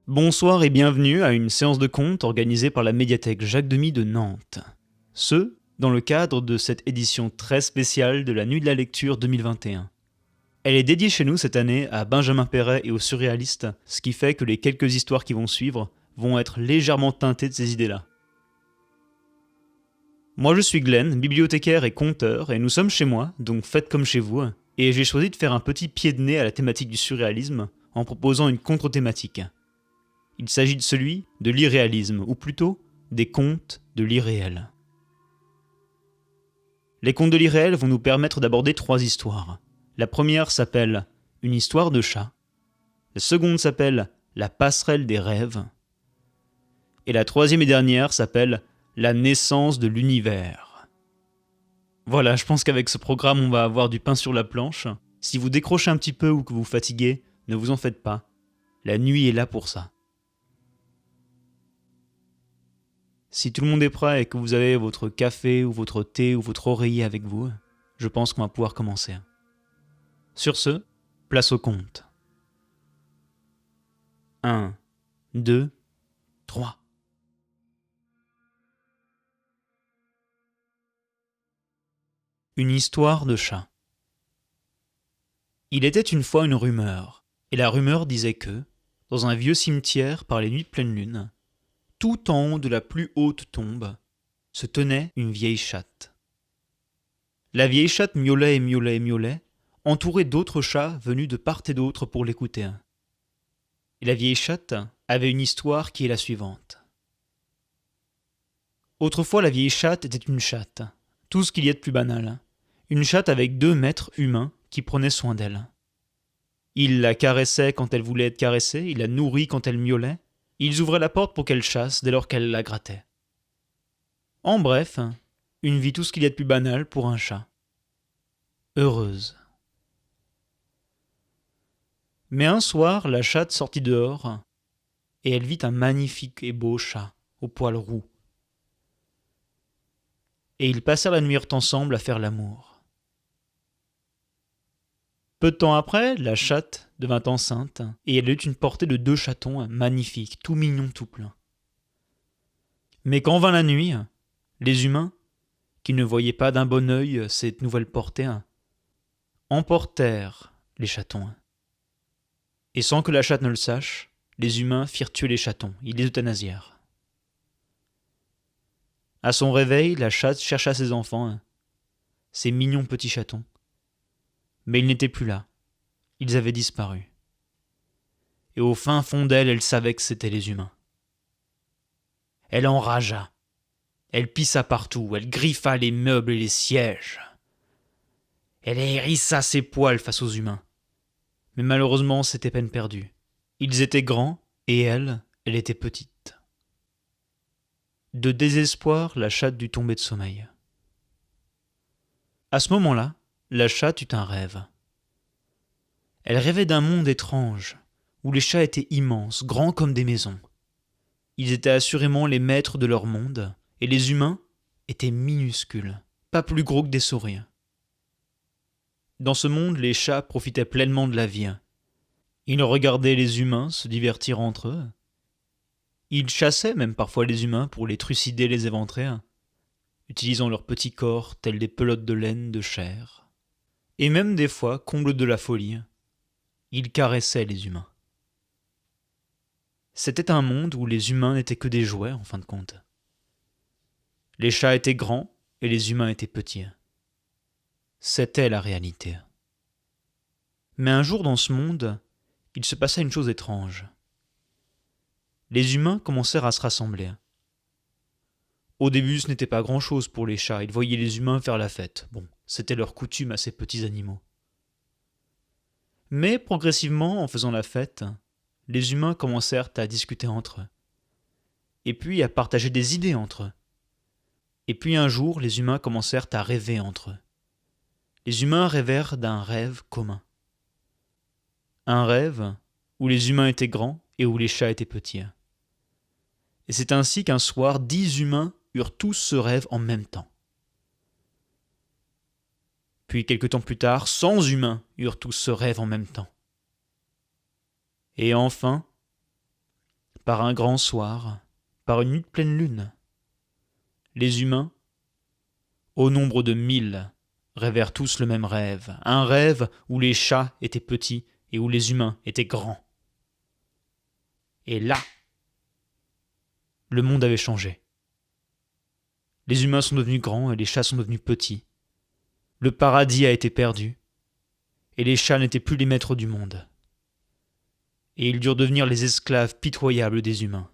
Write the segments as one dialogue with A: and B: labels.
A: Bonsoir et bienvenue à une séance de contes organisée par la médiathèque Jacques Demy de Nantes. Ce, dans le cadre de cette édition très spéciale de la Nuit de la Lecture 2021. Elle est dédiée chez nous cette année à Benjamin Péret et aux surréalistes, ce qui fait que les quelques histoires qui vont suivre vont être légèrement teintées de ces idées-là. Moi je suis Glenn, bibliothécaire et conteur, et nous sommes chez moi, donc faites comme chez vous, et j'ai choisi de faire un petit pied de nez à la thématique du surréalisme en proposant une contre-thématique. Il s'agit de celui de l'irréalisme, ou plutôt des contes de l'irréel. Les contes de l'irréel vont nous permettre d'aborder 3 histoires. La première s'appelle « Une histoire de chat ». La seconde s'appelle « La passerelle des rêves ». Et la troisième et dernière s'appelle « La naissance de l'univers ». Voilà, je pense qu'avec ce programme, on va avoir du pain sur la planche. Si vous décrochez un petit peu ou que vous fatiguez, ne vous en faites pas. La nuit est là pour ça. Si tout le monde est prêt et que vous avez votre café ou votre thé ou votre oreiller avec vous, je pense qu'on va pouvoir commencer. Sur ce, place au conte. 1, 2, 3. Une histoire de chat. Il était une fois une rumeur, et la rumeur disait que, dans un vieux cimetière par les nuits de pleine lune, tout en haut de la plus haute tombe, se tenait une vieille chatte. La vieille chatte miaulait et miaulait et miaulait, entourée d'autres chats venus de part et d'autre pour l'écouter. Et la vieille chatte avait une histoire qui est la suivante. Autrefois, la vieille chatte était une chatte, tout ce qu'il y a de plus banal. Une chatte avec 2 maîtres humains qui prenaient soin d'elle. Il la caressait quand elle voulait être caressée, il la nourrit quand elle miaulait, ils ouvraient la porte pour qu'elle chasse dès lors qu'elle la grattait. En bref, une vie tout ce qu'il y a de plus banal pour un chat. Heureuse. Mais un soir, la chatte sortit dehors, et elle vit un magnifique et beau chat, au poil roux. Et ils passèrent la nuit ensemble à faire l'amour. Peu de temps après, la chatte devint enceinte, et elle eut une portée de 2 chatons magnifiques, tout mignons, tout pleins. Mais quand vint la nuit, les humains, qui ne voyaient pas d'un bon œil cette nouvelle portée, emportèrent les chatons. Et sans que la chatte ne le sache, les humains firent tuer les chatons, ils les euthanasièrent. À son réveil, la chatte chercha ses enfants, ses mignons petits chatons. Mais ils n'étaient plus là, ils avaient disparu. Et au fin fond d'elle, elle savait que c'étaient les humains. Elle enragea. Elle pissa partout, elle griffa les meubles et les sièges. Elle hérissa ses poils face aux humains. Mais malheureusement, c'était peine perdue. Ils étaient grands, et elle était petite. De désespoir, la chatte dut tomber de sommeil. À ce moment-là, la chatte eut un rêve. Elle rêvait d'un monde étrange, où les chats étaient immenses, grands comme des maisons. Ils étaient assurément les maîtres de leur monde, et les humains étaient minuscules, pas plus gros que des souris. Dans ce monde, les chats profitaient pleinement de la vie. Ils regardaient les humains se divertir entre eux. Ils chassaient même parfois les humains pour les trucider, les éventrer, utilisant leurs petits corps tels des pelotes de laine, de chair. Et même des fois, comble de la folie, ils caressaient les humains. C'était un monde où les humains n'étaient que des jouets, en fin de compte. Les chats étaient grands et les humains étaient petits. C'était la réalité. Mais un jour dans ce monde, il se passa une chose étrange. Les humains commencèrent à se rassembler. Au début, ce n'était pas grand-chose pour les chats, ils voyaient les humains faire la fête. Bon, c'était leur coutume à ces petits animaux. Mais progressivement, en faisant la fête, les humains commencèrent à discuter entre eux. Et puis à partager des idées entre eux. Et puis un jour, les humains commencèrent à rêver entre eux. Les humains rêvèrent d'un rêve commun. Un rêve où les humains étaient grands et où les chats étaient petits. Et c'est ainsi qu'un soir, 10 humains eurent tous ce rêve en même temps. Puis quelque temps plus tard, 100 humains eurent tous ce rêve en même temps. Et enfin, par un grand soir, par une nuit de pleine lune, les humains, au nombre de 1000, rêvèrent tous le même rêve, un rêve où les chats étaient petits et où les humains étaient grands. Et là, le monde avait changé. Les humains sont devenus grands et les chats sont devenus petits. Le paradis a été perdu, et les chats n'étaient plus les maîtres du monde. Et ils durent devenir les esclaves pitoyables des humains.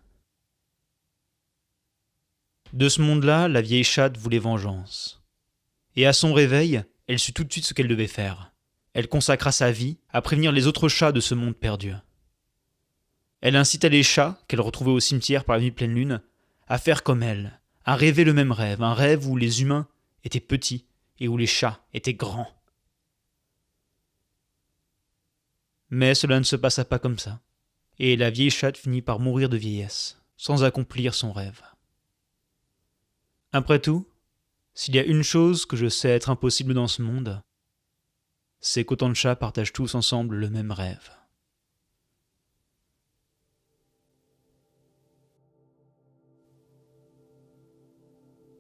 A: De ce monde-là, la vieille chatte voulait vengeance. Et à son réveil, elle sut tout de suite ce qu'elle devait faire. Elle consacra sa vie à prévenir les autres chats de ce monde perdu. Elle incita les chats, qu'elle retrouvait au cimetière par la nuit de pleine lune, à faire comme elle, à rêver le même rêve, un rêve où les humains étaient petits et où les chats étaient grands. Mais cela ne se passa pas comme ça, et la vieille chatte finit par mourir de vieillesse, sans accomplir son rêve. Après tout, s'il y a une chose que je sais être impossible dans ce monde, c'est qu'autant de chats partagent tous ensemble le même rêve.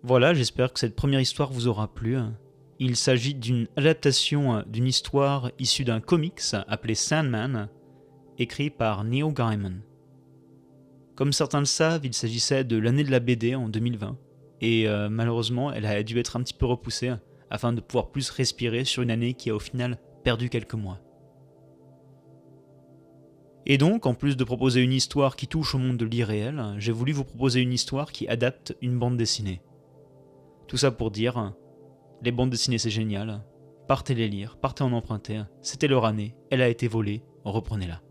A: Voilà, j'espère que cette première histoire vous aura plu. Il s'agit d'une adaptation d'une histoire issue d'un comics appelé Sandman, écrit par Neil Gaiman. Comme certains le savent, il s'agissait de l'année de la BD en 2020, et malheureusement, elle a dû être un petit peu repoussée afin de pouvoir plus respirer sur une année qui a au final perdu quelques mois. Et donc, en plus de proposer une histoire qui touche au monde de l'irréel, j'ai voulu vous proposer une histoire qui adapte une bande dessinée. Tout ça pour dire, les bandes dessinées c'est génial, partez les lire, partez en emprunter, c'était leur année, elle a été volée, reprenez-la.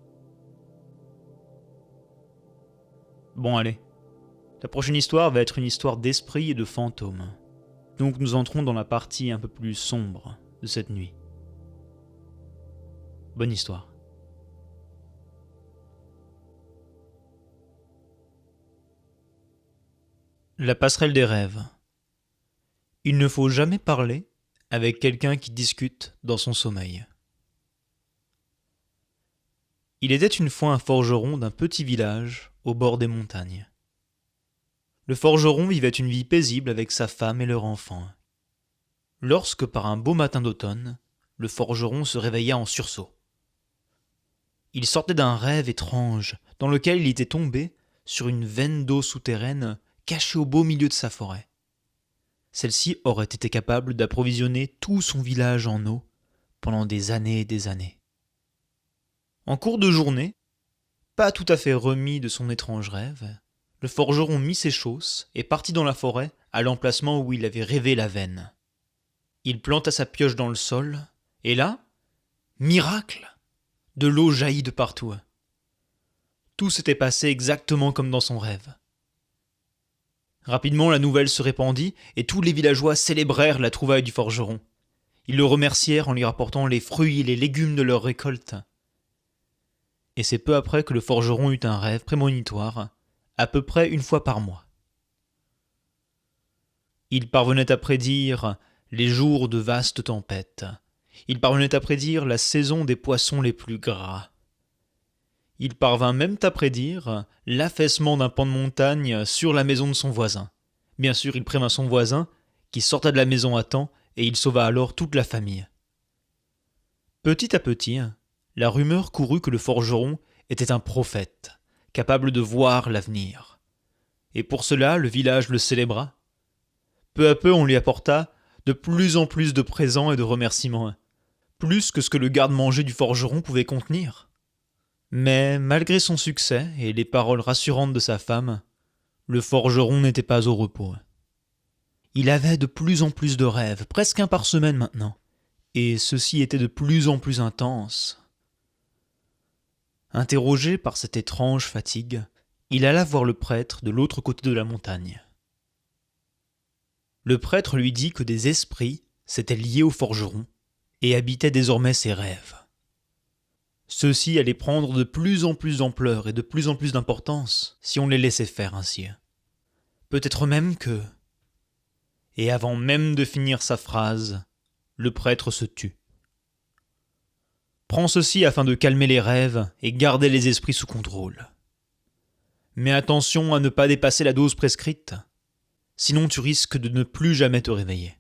A: Bon allez, la prochaine histoire va être une histoire d'esprit et de fantômes. Donc nous entrons dans la partie un peu plus sombre de cette nuit. Bonne histoire. La passerelle des rêves. Il ne faut jamais parler avec quelqu'un qui discute dans son sommeil. Il était une fois un forgeron d'un petit village au bord des montagnes. Le forgeron vivait une vie paisible avec sa femme et leur enfant. Lorsque, par un beau matin d'automne, le forgeron se réveilla en sursaut. Il sortait d'un rêve étrange dans lequel il était tombé sur une veine d'eau souterraine cachée au beau milieu de sa forêt. Celle-ci aurait été capable d'approvisionner tout son village en eau pendant des années et des années. En cours de journée, pas tout à fait remis de son étrange rêve, le forgeron mit ses chausses et partit dans la forêt à l'emplacement où il avait rêvé la veine. Il planta sa pioche dans le sol, et là, miracle, de l'eau jaillit de partout. Tout s'était passé exactement comme dans son rêve. Rapidement, la nouvelle se répandit, et tous les villageois célébrèrent la trouvaille du forgeron. Ils le remercièrent en lui rapportant les fruits et les légumes de leur récolte. Et c'est peu après que le forgeron eut un rêve prémonitoire, à peu près une fois par mois. Il parvenait à prédire les jours de vastes tempêtes. Il parvenait à prédire la saison des poissons les plus gras. Il parvint même à prédire l'affaissement d'un pan de montagne sur la maison de son voisin. Bien sûr, il prévint son voisin, qui sorta de la maison à temps, et il sauva alors toute la famille. Petit à petit, la rumeur courut que le forgeron était un prophète, capable de voir l'avenir. Et pour cela, le village le célébra. Peu à peu, on lui apporta de plus en plus de présents et de remerciements, plus que ce que le garde-manger du forgeron pouvait contenir. Mais malgré son succès et les paroles rassurantes de sa femme, le forgeron n'était pas au repos. Il avait de plus en plus de rêves, presque un par semaine maintenant, et ceux-ci étaient de plus en plus intenses. Interrogé par cette étrange fatigue, il alla voir le prêtre de l'autre côté de la montagne. Le prêtre lui dit que des esprits s'étaient liés au forgeron et habitaient désormais ses rêves. Ceux-ci allaient prendre de plus en plus d'ampleur et de plus en plus d'importance si on les laissait faire ainsi. Peut-être même que, Et avant même de finir sa phrase, le prêtre se tut. Prends ceci afin de calmer les rêves et garder les esprits sous contrôle. Mais attention à ne pas dépasser la dose prescrite, sinon tu risques de ne plus jamais te réveiller.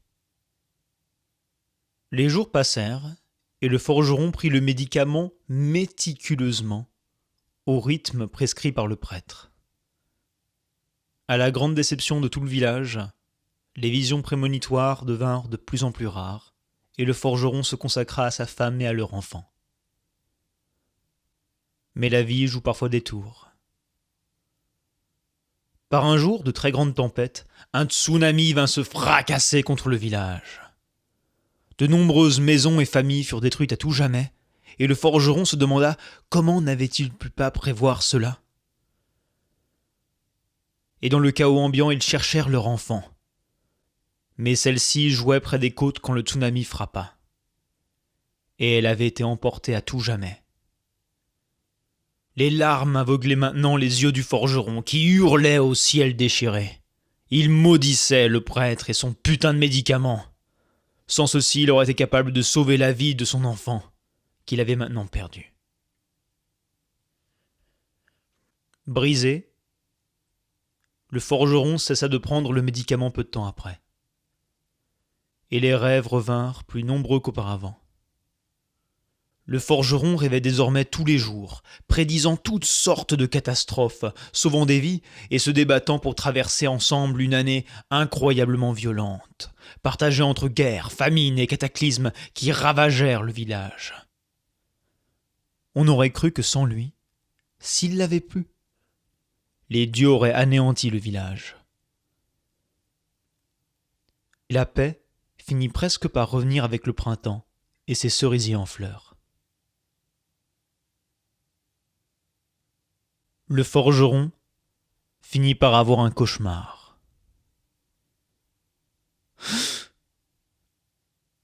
A: Les jours passèrent et le forgeron prit le médicament méticuleusement, au rythme prescrit par le prêtre. À la grande déception de tout le village, les visions prémonitoires devinrent de plus en plus rares, et le forgeron se consacra à sa femme et à leur enfant. Mais la vie joue parfois des tours. Par un jour de très grande tempête, un tsunami vint se fracasser contre le village. De nombreuses maisons et familles furent détruites à tout jamais, et le forgeron se demanda comment n'avait-il pu pas prévoir cela. Et dans le chaos ambiant, ils cherchèrent leur enfant. Mais celle-ci jouait près des côtes quand le tsunami frappa. Et elle avait été emportée à tout jamais. Les larmes aveuglaient maintenant les yeux du forgeron, qui hurlait au ciel déchiré. Il maudissait le prêtre et son putain de médicament. Sans ceci, il aurait été capable de sauver la vie de son enfant, qu'il avait maintenant perdu. Brisé, le forgeron cessa de prendre le médicament peu de temps après. Et les rêves revinrent plus nombreux qu'auparavant. Le forgeron rêvait désormais tous les jours, prédisant toutes sortes de catastrophes, sauvant des vies et se débattant pour traverser ensemble une année incroyablement violente, partagée entre guerres, famines et cataclysmes qui ravagèrent le village. On aurait cru que sans lui, s'il l'avait pu, les dieux auraient anéanti le village. La paix finit presque par revenir avec le printemps et ses cerisiers en fleurs. Le forgeron finit par avoir un cauchemar.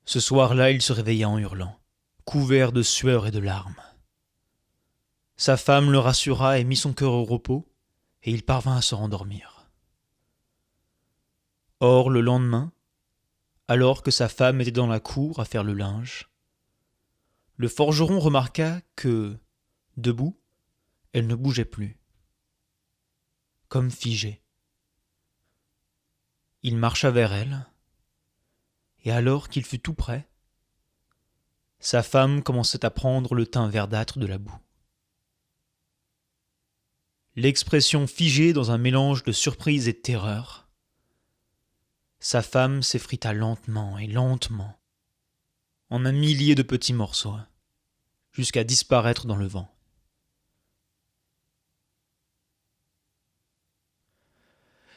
A: Ce soir-là, il se réveilla en hurlant, couvert de sueur et de larmes. Sa femme le rassura et mit son cœur au repos, et il parvint à se rendormir. Or, le lendemain, alors que sa femme était dans la cour à faire le linge, le forgeron remarqua que, debout, elle ne bougeait plus, comme figée. Il marcha vers elle, et alors qu'il fut tout près, sa femme commençait à prendre le teint verdâtre de la boue. L'expression figée dans un mélange de surprise et de terreur, sa femme s'effrita lentement et lentement, en un millier de petits morceaux, jusqu'à disparaître dans le vent.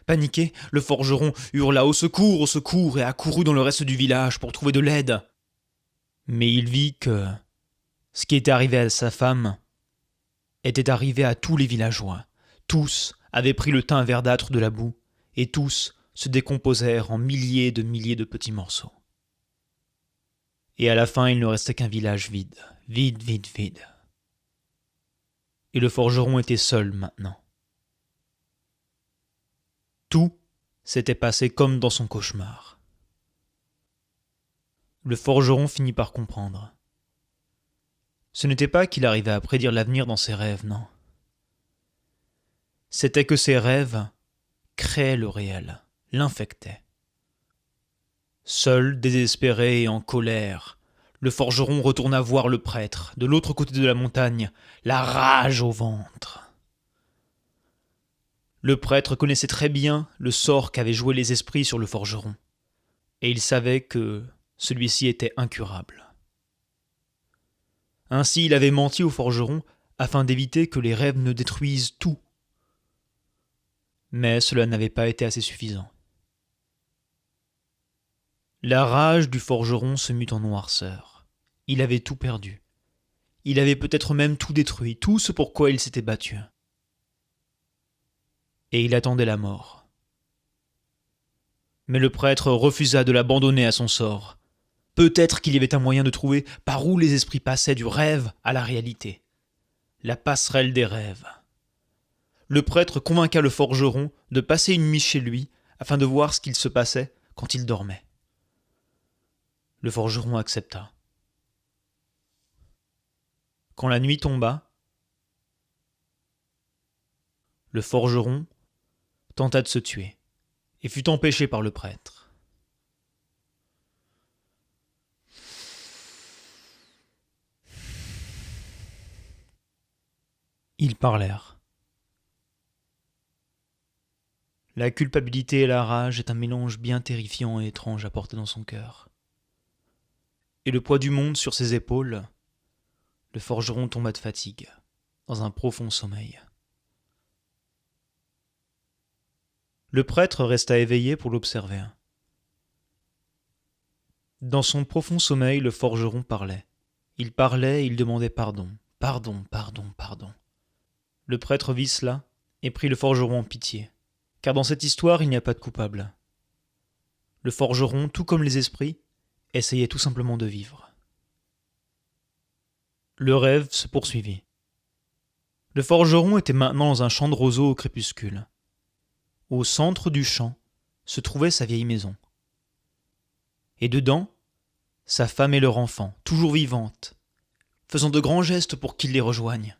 A: Paniqué, le forgeron hurla au secours et accourut dans le reste du village pour trouver de l'aide. Mais il vit que ce qui était arrivé à sa femme était arrivé à tous les villageois. Tous avaient pris le teint verdâtre de la boue, et tous se décomposèrent en milliers de petits morceaux. Et à la fin, il ne restait qu'un village vide. Vide. Et le forgeron était seul maintenant. Tout s'était passé comme dans son cauchemar. Le forgeron finit par comprendre. Ce n'était pas qu'il arrivait à prédire l'avenir dans ses rêves, non. C'était que ses rêves créaient le réel, l'infectaient. Seul, désespéré et en colère, le forgeron retourna voir le prêtre, de l'autre côté de la montagne, la rage au ventre. Le prêtre connaissait très bien le sort qu'avaient joué les esprits sur le forgeron, et il savait que celui-ci était incurable. Ainsi il avait menti au forgeron afin d'éviter que les rêves ne détruisent tout. Mais cela n'avait pas été assez suffisant. La rage du forgeron se mut en noirceur. Il avait tout perdu. Il avait peut-être même tout détruit, tout ce pour quoi il s'était battu. Et il attendait la mort. Mais le prêtre refusa de l'abandonner à son sort. Peut-être qu'il y avait un moyen de trouver par où les esprits passaient du rêve à la réalité. La passerelle des rêves. Le prêtre convaincua le forgeron de passer une nuit chez lui afin de voir ce qu'il se passait quand il dormait. Le forgeron accepta. Quand la nuit tomba, le forgeron tenta de se tuer et fut empêché par le prêtre. Ils parlèrent. La culpabilité et la rage est un mélange bien terrifiant et étrange à porter dans son cœur. Et le poids du monde sur ses épaules, le forgeron tomba de fatigue, dans un profond sommeil. Le prêtre resta éveillé pour l'observer. Dans son profond sommeil, le forgeron parlait. Il parlait et il demandait pardon. Pardon, pardon, pardon. Le prêtre vit cela et prit le forgeron en pitié. Car dans cette histoire, il n'y a pas de coupable. Le forgeron, tout comme les esprits, essayait tout simplement de vivre. Le rêve se poursuivit. Le forgeron était maintenant dans un champ de roseaux au crépuscule. Au centre du champ se trouvait sa vieille maison. Et dedans, sa femme et leur enfant, toujours vivantes, faisant de grands gestes pour qu'il les rejoigne.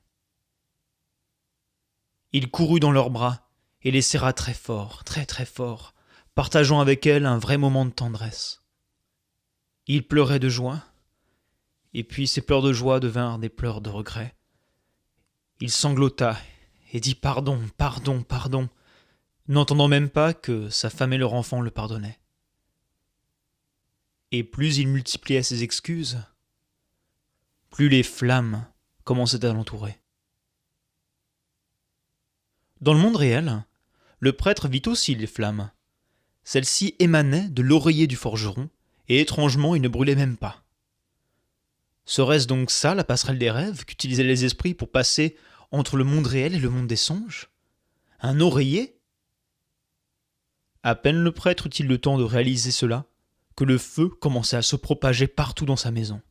A: Il courut dans leurs bras et les serra très fort, très très fort, partageant avec elle un vrai moment de tendresse. Il pleurait de joie, et puis ses pleurs de joie devinrent des pleurs de regret. Il sanglota et dit pardon, pardon, pardon, n'entendant même pas que sa femme et leur enfant le pardonnaient. Et plus il multipliait ses excuses, plus les flammes commençaient à l'entourer. Dans le monde réel, le prêtre vit aussi les flammes. Celles-ci émanaient de l'oreiller du forgeron, et étrangement il ne brûlait même pas. Serait-ce donc ça la passerelle des rêves qu'utilisaient les esprits pour passer entre le monde réel et le monde des songes? Un oreiller? À peine le prêtre eut-il le temps de réaliser cela, que le feu commençait à se propager partout dans sa maison.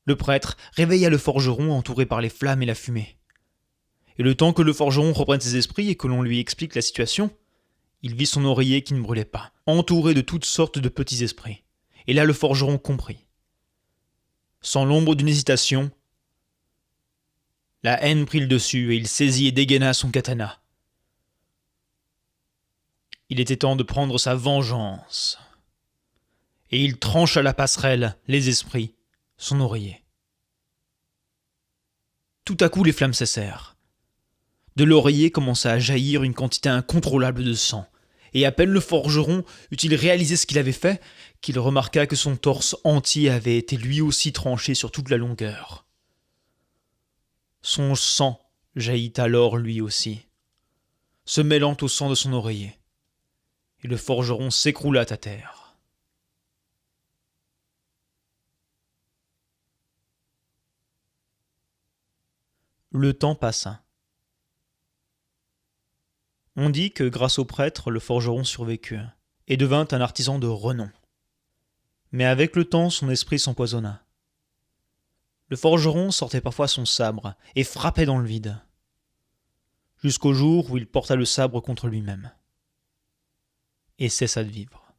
A: Le prêtre réveilla le forgeron entouré par les flammes et la fumée. Et le temps que le forgeron reprenne ses esprits et que l'on lui explique la situation, il vit son oreiller qui ne brûlait pas, entouré de toutes sortes de petits esprits. Et là le forgeron comprit. Sans l'ombre d'une hésitation, la haine prit le dessus et il saisit et dégaina son katana. Il était temps de prendre sa vengeance. Et il trancha la passerelle, les esprits, son oreiller. Tout à coup les flammes cessèrent. De l'oreiller commença à jaillir une quantité incontrôlable de sang, et à peine le forgeron eut-il réalisé ce qu'il avait fait, qu'il remarqua que son torse entier avait été lui aussi tranché sur toute la longueur. Son sang jaillit alors lui aussi, se mêlant au sang de son oreiller, et le forgeron s'écroula à terre. Le temps passa. On dit que grâce au prêtre, le forgeron survécut et devint un artisan de renom. Mais avec le temps, son esprit s'empoisonna. Le forgeron sortait parfois son sabre et frappait dans le vide, jusqu'au jour où il porta le sabre contre lui-même et cessa de vivre.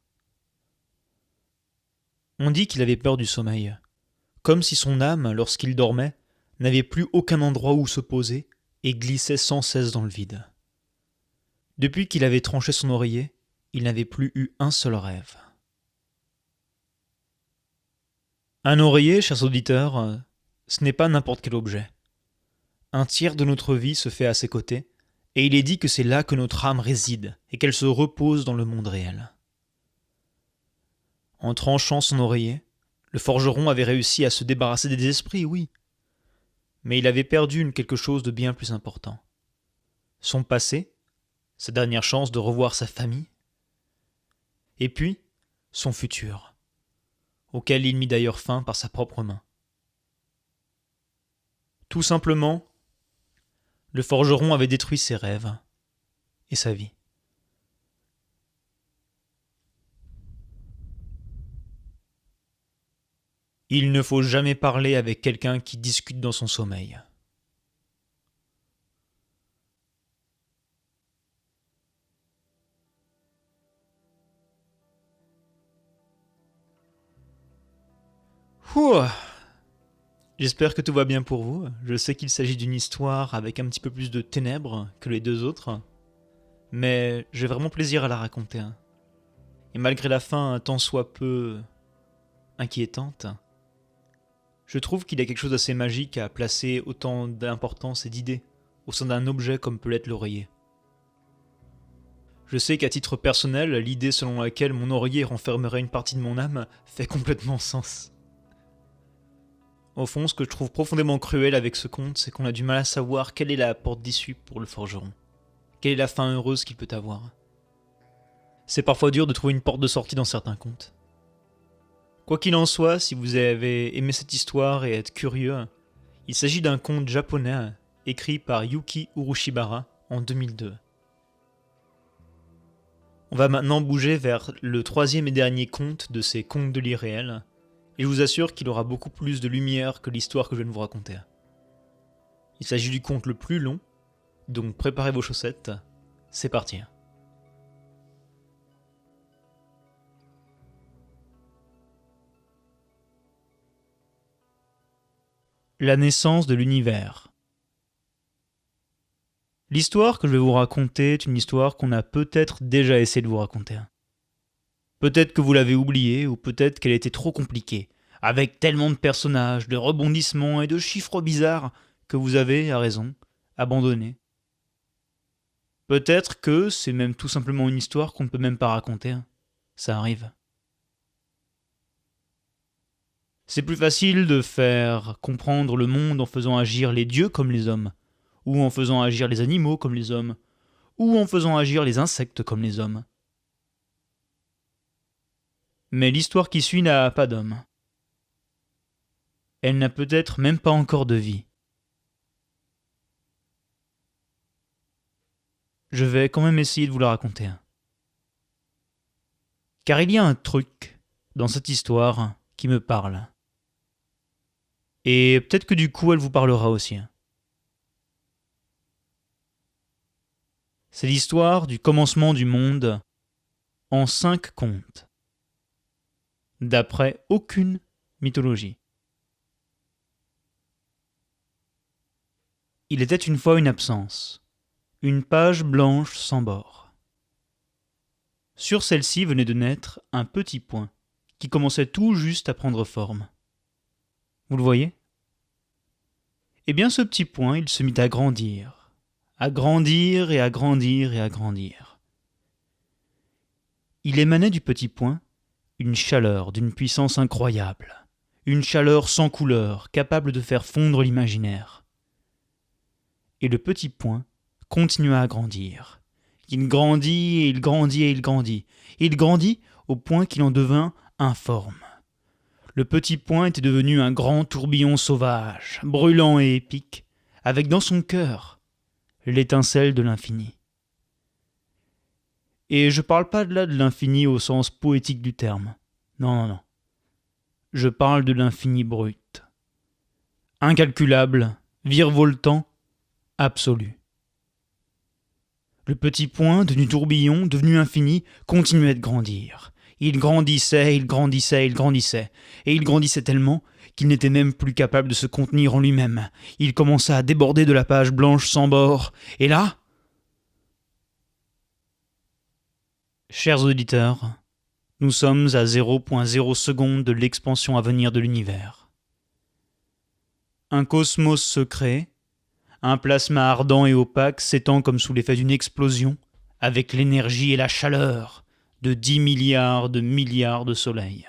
A: On dit qu'il avait peur du sommeil, comme si son âme, lorsqu'il dormait, n'avait plus aucun endroit où se poser et glissait sans cesse dans le vide. Depuis qu'il avait tranché son oreiller, il n'avait plus eu un seul rêve. Un oreiller, chers auditeurs, ce n'est pas n'importe quel objet. Un tiers de notre vie se fait à ses côtés, et il est dit que c'est là que notre âme réside et qu'elle se repose dans le monde réel. En tranchant son oreiller, le forgeron avait réussi à se débarrasser des esprits, oui, mais il avait perdu quelque chose de bien plus important. Son passé, sa dernière chance de revoir sa famille, et puis son futur, auquel il mit d'ailleurs fin par sa propre main. Tout simplement, le forgeron avait détruit ses rêves et sa vie. Il ne faut jamais parler avec quelqu'un qui discute dans son sommeil. Ouh. J'espère que tout va bien pour vous. Je sais qu'il s'agit d'une histoire avec un petit peu plus de ténèbres que les deux autres, mais j'ai vraiment plaisir à la raconter. Et malgré la fin un tant soit peu inquiétante, je trouve qu'il y a quelque chose d'assez magique à placer autant d'importance et d'idées au sein d'un objet comme peut l'être l'oreiller. Je sais qu'à titre personnel, l'idée selon laquelle mon oreiller renfermerait une partie de mon âme fait complètement sens. Au fond, ce que je trouve profondément cruel avec ce conte, c'est qu'on a du mal à savoir quelle est la porte d'issue pour le forgeron. Quelle est la fin heureuse qu'il peut avoir. C'est parfois dur de trouver une porte de sortie dans certains contes. Quoi qu'il en soit, si vous avez aimé cette histoire et êtes curieux, il s'agit d'un conte japonais écrit par Yuki Urushibara en 2002. On va maintenant bouger vers le troisième et dernier conte de ces contes de l'irréel, et je vous assure qu'il aura beaucoup plus de lumière que l'histoire que je viens de vous raconter. Il s'agit du conte le plus long, donc préparez vos chaussettes, c'est parti. La naissance de l'univers. L'histoire que je vais vous raconter est une histoire qu'on a peut-être déjà essayé de vous raconter. Peut-être que vous l'avez oubliée, ou peut-être qu'elle était trop compliquée, avec tellement de personnages, de rebondissements et de chiffres bizarres que vous avez, à raison, abandonné. Peut-être que c'est même tout simplement une histoire qu'on ne peut même pas raconter. Ça arrive. C'est plus facile de faire comprendre le monde en faisant agir les dieux comme les hommes, ou en faisant agir les animaux comme les hommes, ou en faisant agir les insectes comme les hommes. Mais l'histoire qui suit n'a pas d'homme. Elle n'a peut-être même pas encore de vie. Je vais quand même essayer de vous la raconter. Car il y a un truc dans cette histoire qui me parle. Et peut-être que du coup elle vous parlera aussi. C'est l'histoire du commencement du monde en 5 contes, d'après aucune mythologie. Il était une fois une absence, une page blanche sans bord. Sur celle-ci venait de naître un petit point qui commençait tout juste à prendre forme. Vous le voyez ? Eh bien ce petit point, il se mit à grandir et à grandir et à grandir. Il émanait du petit point une chaleur d'une puissance incroyable, une chaleur sans couleur, capable de faire fondre l'imaginaire. Et le petit point continua à grandir. Il grandit et il grandit et il grandit. Il grandit au point qu'il en devint informe. Le petit point était devenu un grand tourbillon sauvage, brûlant et épique, avec dans son cœur l'étincelle de l'infini. Et je parle pas là de l'infini au sens poétique du terme. Non. Je parle de l'infini brut. Incalculable, virevoltant, absolu. Le petit point, devenu tourbillon, devenu infini, continuait de grandir. Il grandissait, il grandissait, il grandissait. Et il grandissait tellement qu'il n'était même plus capable de se contenir en lui-même. Il commença à déborder de la page blanche sans bord. Et là, chers auditeurs, nous sommes à 0,0 secondes de l'expansion à venir de l'univers. Un cosmos secret, un plasma ardent et opaque s'étend comme sous l'effet d'une explosion, avec l'énergie et la chaleur de 10 milliards de soleils.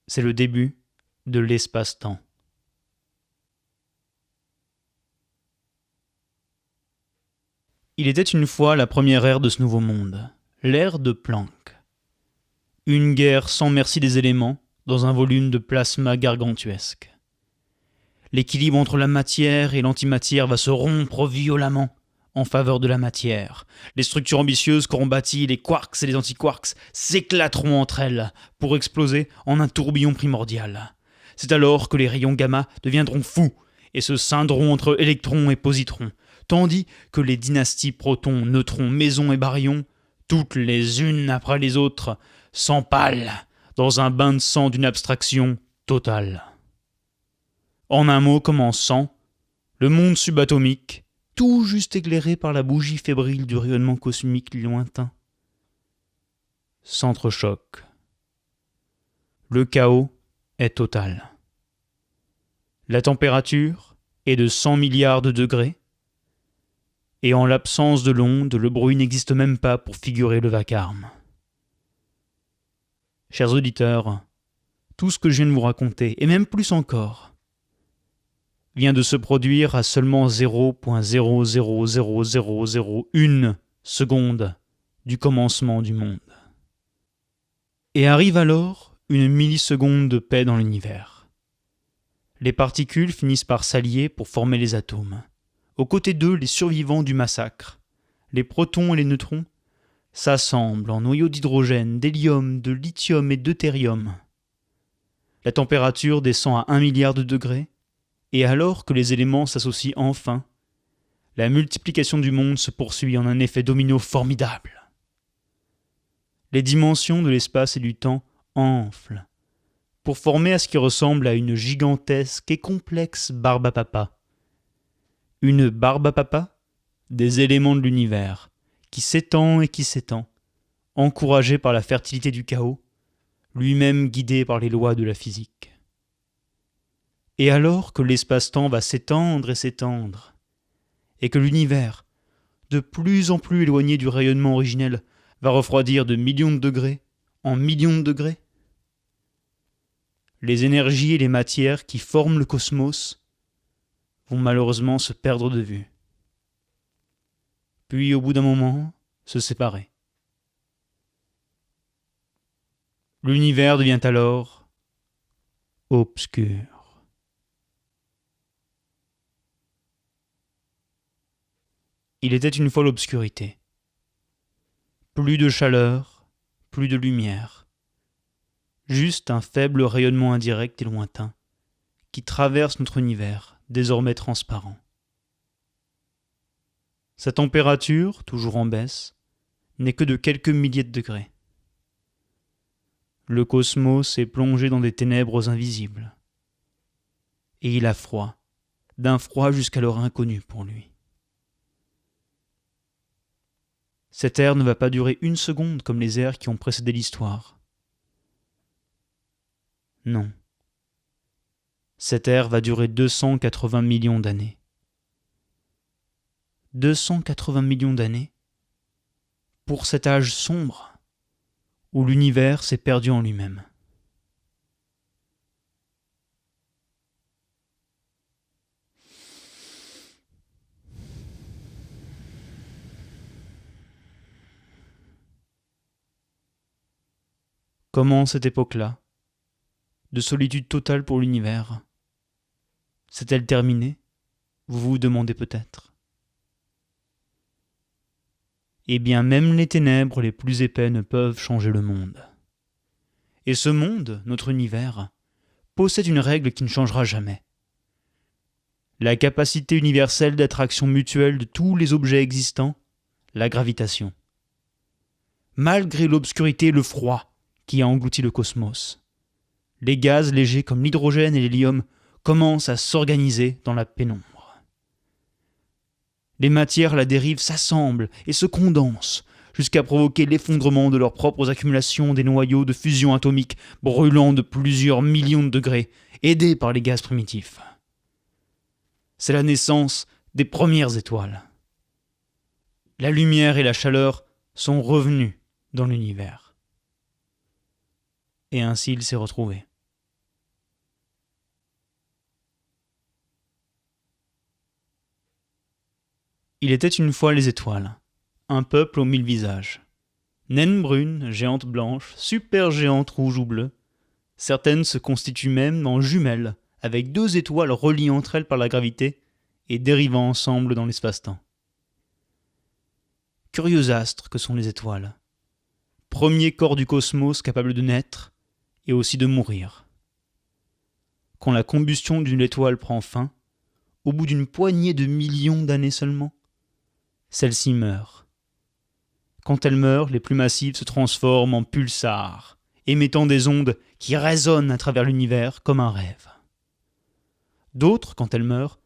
A: C'est le début de l'espace-temps. Il était une fois la première ère de ce nouveau monde, l'ère de Planck. Une guerre sans merci des éléments dans un volume de plasma gargantuesque. L'équilibre entre la matière et l'antimatière va se rompre violemment en faveur de la matière. Les structures ambitieuses qu'auront bâties les quarks et les antiquarks s'éclateront entre elles pour exploser en un tourbillon primordial. C'est alors que les rayons gamma deviendront fous et se scindront entre électrons et positrons, tandis que les dynasties protons, neutrons, mésons et baryons, toutes les unes après les autres, s'empalent dans un bain de sang d'une abstraction totale. En un mot comme en 100, le monde subatomique, tout juste éclairé par la bougie fébrile du rayonnement cosmique lointain, s'entrechoque. Le chaos est total. La température est de 100 milliards de degrés, et en l'absence de l'onde, le bruit n'existe même pas pour figurer le vacarme. Chers auditeurs, tout ce que je viens de vous raconter, et même plus encore, vient de se produire à seulement 0,0000001 seconde du commencement du monde. Et arrive alors une milliseconde de paix dans l'univers. Les particules finissent par s'allier pour former les atomes. Aux côtés d'eux, les survivants du massacre, les protons et les neutrons, s'assemblent en noyaux d'hydrogène, d'hélium, de lithium et deutérium. La température descend à 1 milliard de degrés, et alors que les éléments s'associent enfin, la multiplication du monde se poursuit en un effet domino formidable. Les dimensions de l'espace et du temps enflent, pour former à ce qui ressemble à une gigantesque et complexe barbe à papa. Une barbe à papa des éléments de l'univers, qui s'étend et qui s'étend, encouragé par la fertilité du chaos, lui-même guidé par les lois de la physique. Et alors que l'espace-temps va s'étendre et s'étendre, et que l'univers, de plus en plus éloigné du rayonnement originel, va refroidir de millions de degrés en millions de degrés, les énergies et les matières qui forment le cosmos vont malheureusement se perdre de vue. Puis, au bout d'un moment, se séparer. L'univers devient alors obscur. Il était une fois l'obscurité. Plus de chaleur, plus de lumière. Juste un faible rayonnement indirect et lointain qui traverse notre univers, désormais transparent. Sa température, toujours en baisse, n'est que de quelques milliers de degrés. Le cosmos est plongé dans des ténèbres invisibles. Et il a froid, d'un froid jusqu'alors inconnu pour lui. Cette ère ne va pas durer une seconde comme les ères qui ont précédé l'histoire. Non. Cette ère va durer 280 millions d'années. 280 millions d'années pour cet âge sombre où l'univers s'est perdu en lui-même. Comment cette époque-là, de solitude totale pour l'univers, s'est-elle terminée? Vous vous demandez peut-être. Eh bien, même les ténèbres les plus épais ne peuvent changer le monde. Et ce monde, notre univers, possède une règle qui ne changera jamais. La capacité universelle d'attraction mutuelle de tous les objets existants, la gravitation. Malgré l'obscurité et le froid qui a englouti le cosmos, les gaz légers comme l'hydrogène et l'hélium commencent à s'organiser dans la pénombre. Les matières à la dérive s'assemblent et se condensent jusqu'à provoquer l'effondrement de leurs propres accumulations des noyaux de fusion atomique brûlant de plusieurs millions de degrés, aidés par les gaz primitifs. C'est la naissance des premières étoiles. La lumière et la chaleur sont revenus dans l'univers. Et ainsi il s'est retrouvé. Il était une fois les étoiles, un peuple aux 1000 visages. Naines brunes, géantes blanches, super géantes rouges ou bleues. Certaines se constituent même en jumelles, avec 2 étoiles reliées entre elles par la gravité et dérivant ensemble dans l'espace-temps. Curieux astres que sont les étoiles. Premier corps du cosmos capable de naître et aussi de mourir. Quand la combustion d'une étoile prend fin, au bout d'une poignée de millions d'années seulement, celle-ci meurt. Quand elle meurt, les plus massives se transforment en pulsars émettant des ondes qui résonnent à travers l'univers comme un rêve. D'autres, quand elles meurent,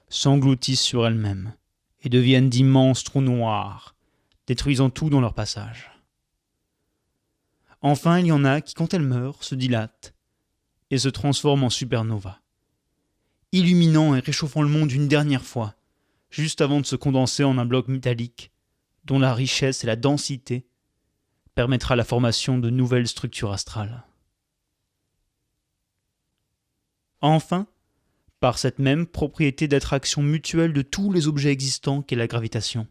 A: s'engloutissent sur elles-mêmes et deviennent d'immenses trous noirs, détruisant tout dans leur passage. Enfin, il y en a qui, quand elles meurent, se dilatent et se transforment en supernova, illuminant et réchauffant le monde une dernière fois, juste avant de se condenser en un bloc métallique dont la richesse et la densité permettra la formation de nouvelles structures astrales. Enfin, par cette même propriété d'attraction mutuelle de tous les objets existants qu'est la gravitation,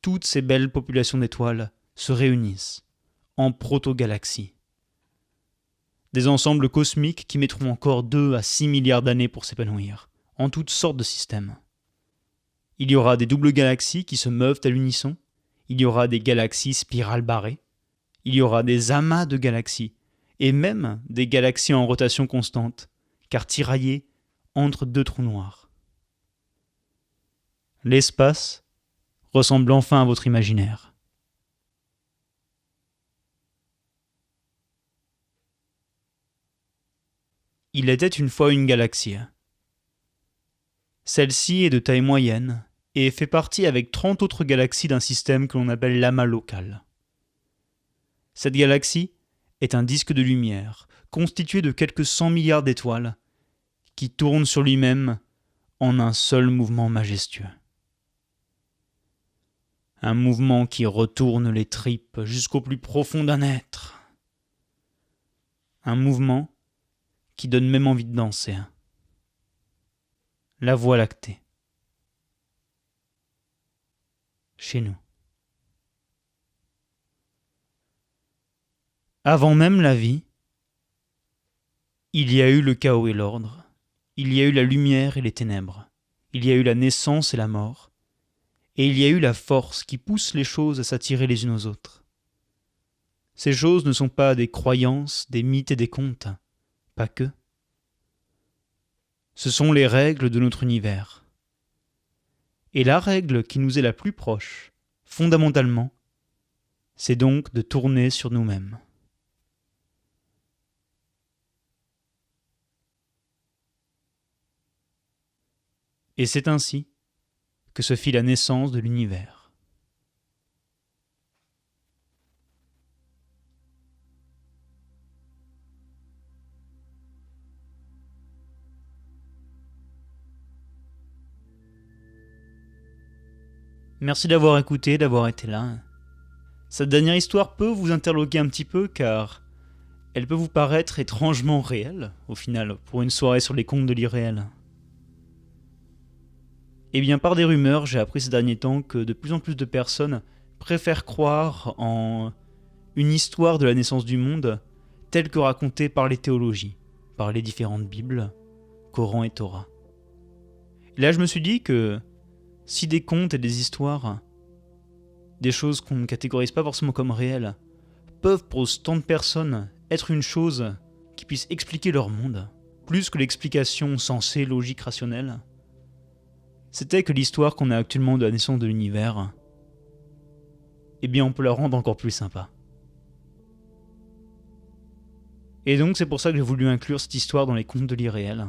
A: toutes ces belles populations d'étoiles se réunissent en proto-galaxies. Des ensembles cosmiques qui mettront encore 2 à 6 milliards d'années pour s'épanouir, en toutes sortes de systèmes. Il y aura des doubles galaxies qui se meuvent à l'unisson, il y aura des galaxies spirales barrées, il y aura des amas de galaxies, et même des galaxies en rotation constante, car tiraillées entre 2 trous noirs. L'espace ressemble enfin à votre imaginaire. Il était une fois une galaxie. Celle-ci est de taille moyenne et fait partie avec 30 autres galaxies d'un système que l'on appelle l'amas local. Cette galaxie est un disque de lumière constitué de quelques 100 milliards d'étoiles qui tournent sur lui-même en un seul mouvement majestueux. Un mouvement qui retourne les tripes jusqu'au plus profond d'un être. Un mouvement qui donne même envie de danser. La Voie lactée. Chez nous. Avant même la vie, il y a eu le chaos et l'ordre, il y a eu la lumière et les ténèbres, il y a eu la naissance et la mort, et il y a eu la force qui pousse les choses à s'attirer les unes aux autres. Ces choses ne sont pas des croyances, des mythes et des contes, pas que. Ce sont les règles de notre univers. Et la règle qui nous est la plus proche, fondamentalement, c'est donc de tourner sur nous-mêmes. Et c'est ainsi que se fit la naissance de l'univers. Merci d'avoir écouté, d'avoir été là. Cette dernière histoire peut vous interloquer un petit peu car elle peut vous paraître étrangement réelle, au final, pour une soirée sur les contes de l'irréel. Eh bien, par des rumeurs, j'ai appris ces derniers temps que de plus en plus de personnes préfèrent croire en une histoire de la naissance du monde telle que racontée par les théologies, par les différentes Bibles, Coran et Torah. Et là, je me suis dit que si des contes et des histoires, des choses qu'on ne catégorise pas forcément comme réelles, peuvent pour tant de personnes être une chose qui puisse expliquer leur monde, plus que l'explication sensée, logique, rationnelle, c'était que l'histoire qu'on a actuellement de la naissance de l'univers, eh bien on peut la rendre encore plus sympa. Et donc c'est pour ça que j'ai voulu inclure cette histoire dans les contes de l'irréel,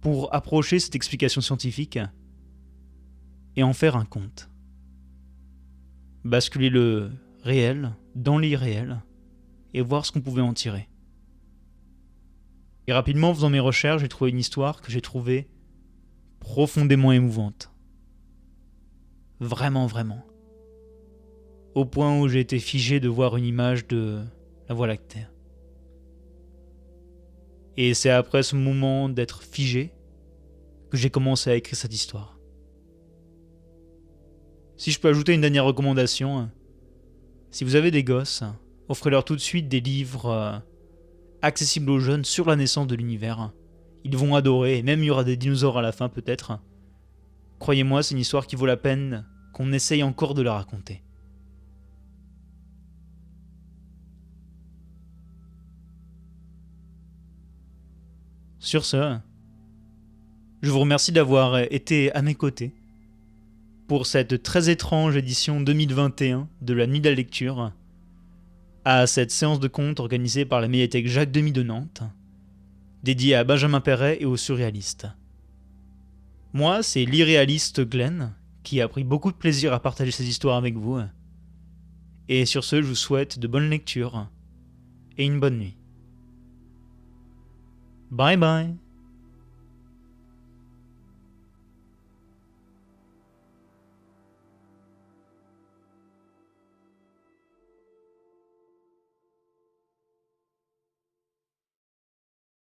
A: pour approcher cette explication scientifique et en faire un conte. Basculer le réel dans l'irréel et voir ce qu'on pouvait en tirer. Et rapidement, en faisant mes recherches, j'ai trouvé une histoire que j'ai trouvée profondément émouvante. Vraiment, vraiment. Au point où j'ai été figé de voir une image de la Voie lactée. Et c'est après ce moment d'être figé que j'ai commencé à écrire cette histoire. Si je peux ajouter une dernière recommandation, si vous avez des gosses, offrez-leur tout de suite des livres accessibles aux jeunes sur la naissance de l'univers. Ils vont adorer, et même il y aura des dinosaures à la fin peut-être. Croyez-moi, c'est une histoire qui vaut la peine qu'on essaye encore de la raconter. Sur ce, je vous remercie d'avoir été à mes côtés pour cette très étrange édition 2021 de la Nuit de la Lecture. à cette séance de contes organisée par la médiathèque Jacques Demy de Nantes, dédiée à Benjamin Perret et aux surréalistes. Moi, c'est l'irréaliste Glenn, qui a pris beaucoup de plaisir à partager ces histoires avec vous. Et sur ce, je vous souhaite de bonnes lectures et une bonne nuit. Bye bye.